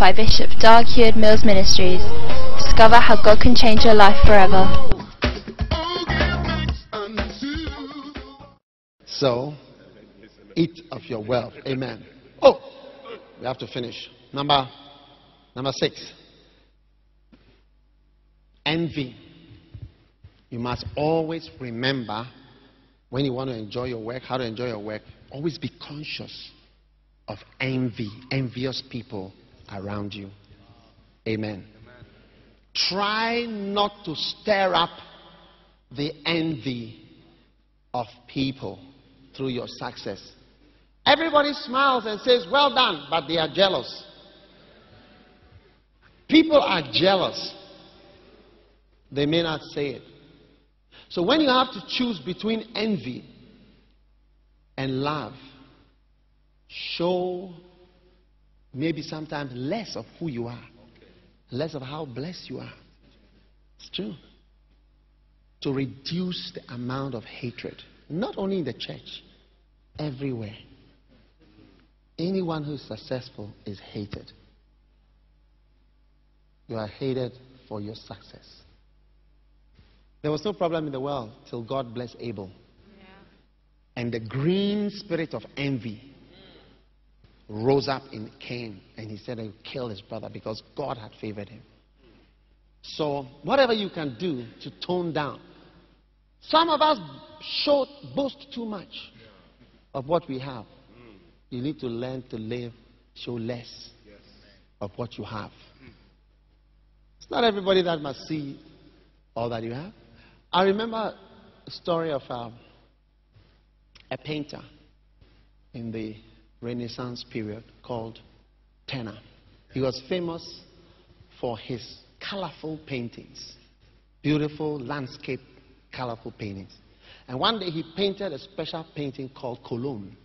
by Bishop Dag Heward-Mills Ministries. Discover how God can change your life forever. So, eat of your wealth. Amen. Oh, we have to finish. Number 6. Envy. You must always remember when you want to enjoy your work, how to enjoy your work, always be conscious of envy, envious people around you. Amen. Try not to stir up the envy of people through your success. Everybody smiles and says, well done, but they are jealous. People are jealous. They may not say it. So when you have to choose between envy and love, show maybe sometimes less of who you are, less of how blessed you are. It's true. To reduce the amount of hatred, not only in the church, everywhere. Anyone who is successful is hated. You are hated for your success. There was no problem in the world till God blessed Abel. Yeah. And the green spirit of envy rose up in Cain, and he said he would kill his brother because God had favored him. So whatever you can do to tone down. Some of us boast too much of what we have. You need to learn to show less of what you have. It's not everybody that must see all that you have. I remember a story of a painter in the Renaissance period called Turner. He was famous for his colorful paintings, beautiful landscape, colorful paintings. And one day he painted a special painting called Cologne.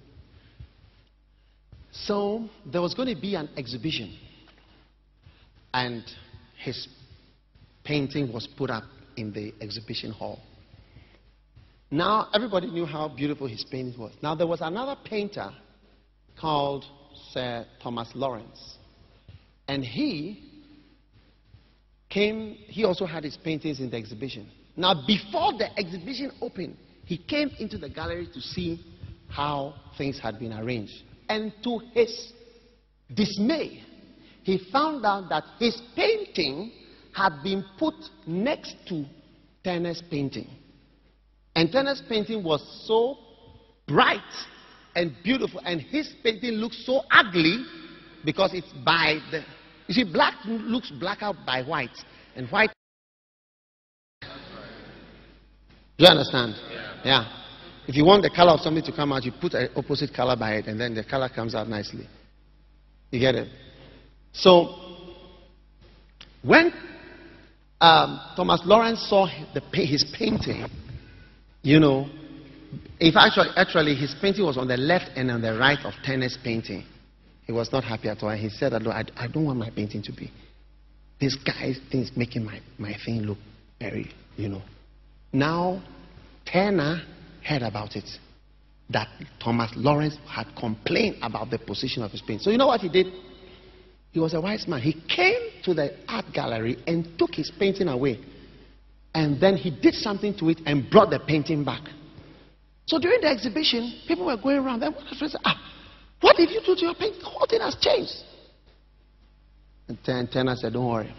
So there was going to be an exhibition, and his painting was put up in the exhibition hall. Now everybody knew how beautiful his painting was. Now there was another painter called Sir Thomas Lawrence, and he also had his paintings in the exhibition. Now before the exhibition opened, he came into the gallery to see how things had been arranged. And to his dismay, he found out that his painting had been put next to Turner's painting. And Turner's painting was so bright and beautiful, and his painting looked so ugly because it's by the... You see, black looks black out by white, and white... Do you understand? Yeah. If you want the color of something to come out, you put an opposite color by it, and then the color comes out nicely. You get it? So, when Thomas Lawrence saw his painting, you know, if actually his painting was on the left and on the right of Turner's painting, he was not happy at all. He said, I don't want my painting to be. This guy is making my thing look very, you know. Now, Turner heard about it, that Thomas Lawrence had complained about the position of his painting. So you know what he did? He was a wise man. He came to the art gallery and took his painting away. And then he did something to it and brought the painting back. So during the exhibition, people were going around. Then what did you do to your painting? The whole thing has changed. And Turner said, don't worry.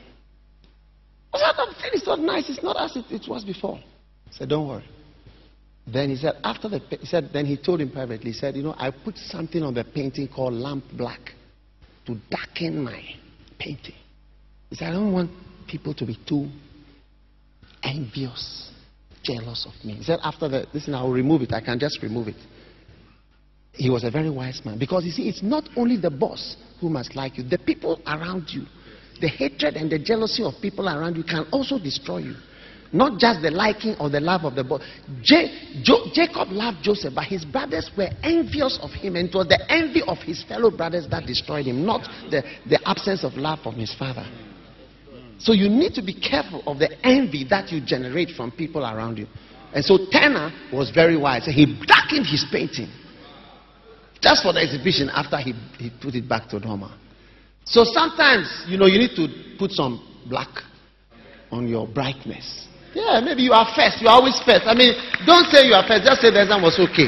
I said, the thing is not nice. It's not as it was before. He said, don't worry. Then he said, then he told him privately, he said, you know, I put something on the painting called lamp black to darken my painting. He said, I don't want people to be too envious, jealous of me. He said, after listen, I'll remove it. I can just remove it. He was a very wise man. Because you see, it's not only the boss who must like you. The people around you, the hatred and the jealousy of people around you can also destroy you. Not just the liking or the love of the boss. Jacob loved Joseph, but his brothers were envious of him, and it was the envy of his fellow brothers that destroyed him, not the absence of love from his father. So you need to be careful of the envy that you generate from people around you. And so Turner was very wise. He darkened his painting just for the exhibition after he put it back to normal. So sometimes, you need to put some black on your brightness. Yeah, maybe you are first. You are always first. I mean, don't say you are first. Just say the exam was okay.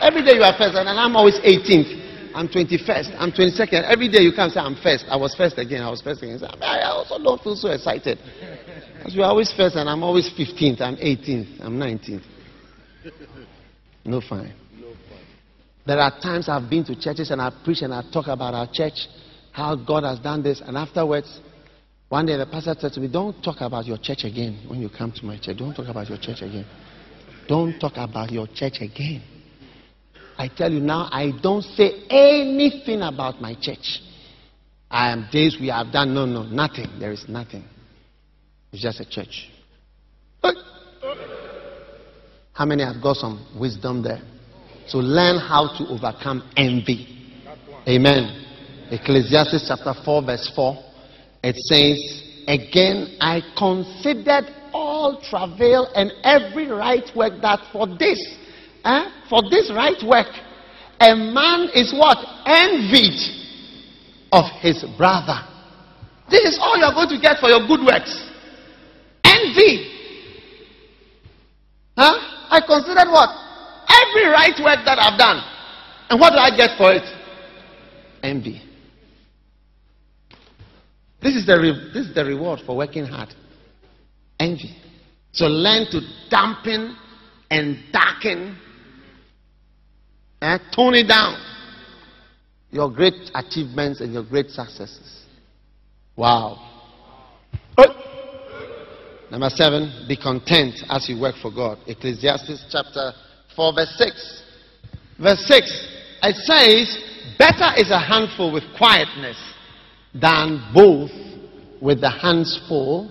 Every day you are first, and I'm always 18th. I'm 21st. I'm 22nd. Every day you come say, I'm first. I was first again. I was first again. I also don't feel so excited. Because you are always first, and I'm always 15th. I'm 18th. I'm 19th. No fine. There are times I've been to churches and I preach and I talk about our church, how God has done this, and afterwards, one day the pastor said to me, don't talk about your church again when you come to my church. Don't talk about your church again. Don't talk about your church again. I tell you now, I don't say anything about my church. I am this, we have done, no, nothing. There is nothing. It's just a church. How many have got some wisdom there? So learn how to overcome envy. Amen. Ecclesiastes chapter 4 verse 4. It says, again, I considered all travail and every right work, that for this right work, a man is what? Envied of his brother. This is all you're going to get for your good works. Envy. I considered what? Every right work that I've done. And what do I get for it? Envy. This is the reward for working hard. Envy. So learn to dampen and darken, tone it down, your great achievements and your great successes. Wow. Number 7, be content as you work for God. Ecclesiastes chapter 4 verse 6. Verse 6, it says, better is a handful with quietness than both with the hands full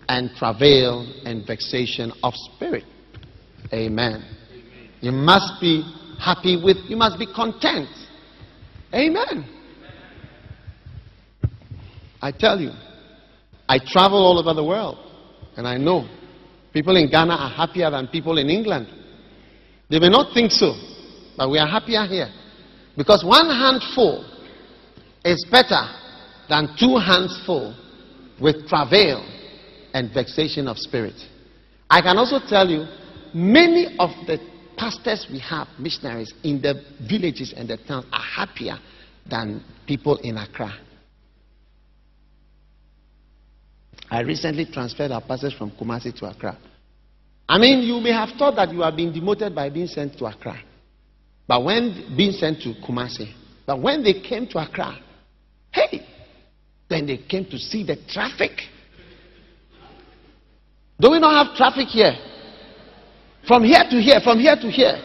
and travail and vexation of spirit. Amen. You must be happy with, you must be content. Amen. I tell you, I travel all over the world, and I know people in Ghana are happier than people in England. They may not think so, but we are happier here. Because one handful is better than 2 hands full with travail and vexation of spirit. I can also tell you, many of the pastors we have, missionaries in the villages and the towns, are happier than people in Accra. I recently transferred our pastors from Kumasi to Accra. I mean, you may have thought that you have been demoted by being sent to Accra. But when being sent to Kumasi, but when they came to Accra, hey, then they came to see the traffic. Do we not have traffic here? From here to here, from here to here.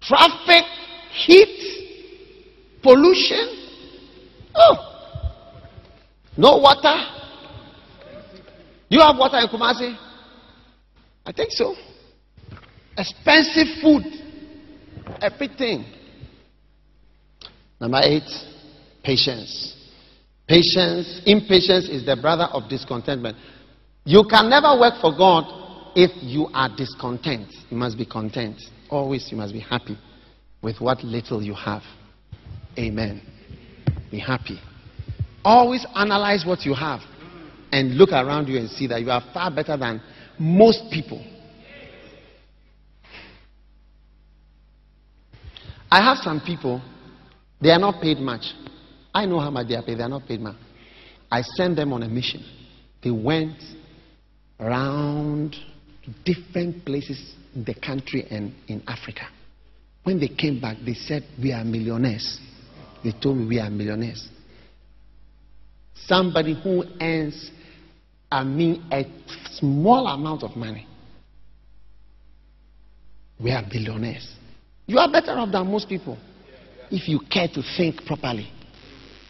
Traffic, heat, pollution. Oh, no water. You have water in Kumasi? I think so. Expensive food. Everything. Number 8, patience. Impatience is the brother of discontentment. You can never work for God if you are discontent. You must be content. Always you must be happy with what little you have. Amen. Be happy. Always analyze what you have and look around you and see that you are far better than most people. I have some people, they are not paid much. I know how much they are paid. They are not paid much. I sent them on a mission. They went around to different places in the country and in Africa. When they came back, they said, we are millionaires. They told me we are millionaires. Somebody who earns, a small amount of money. We are billionaires. You are better off than most people if you care to think properly.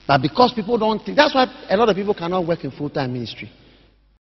But because people don't think, that's why a lot of people cannot work in full-time ministry.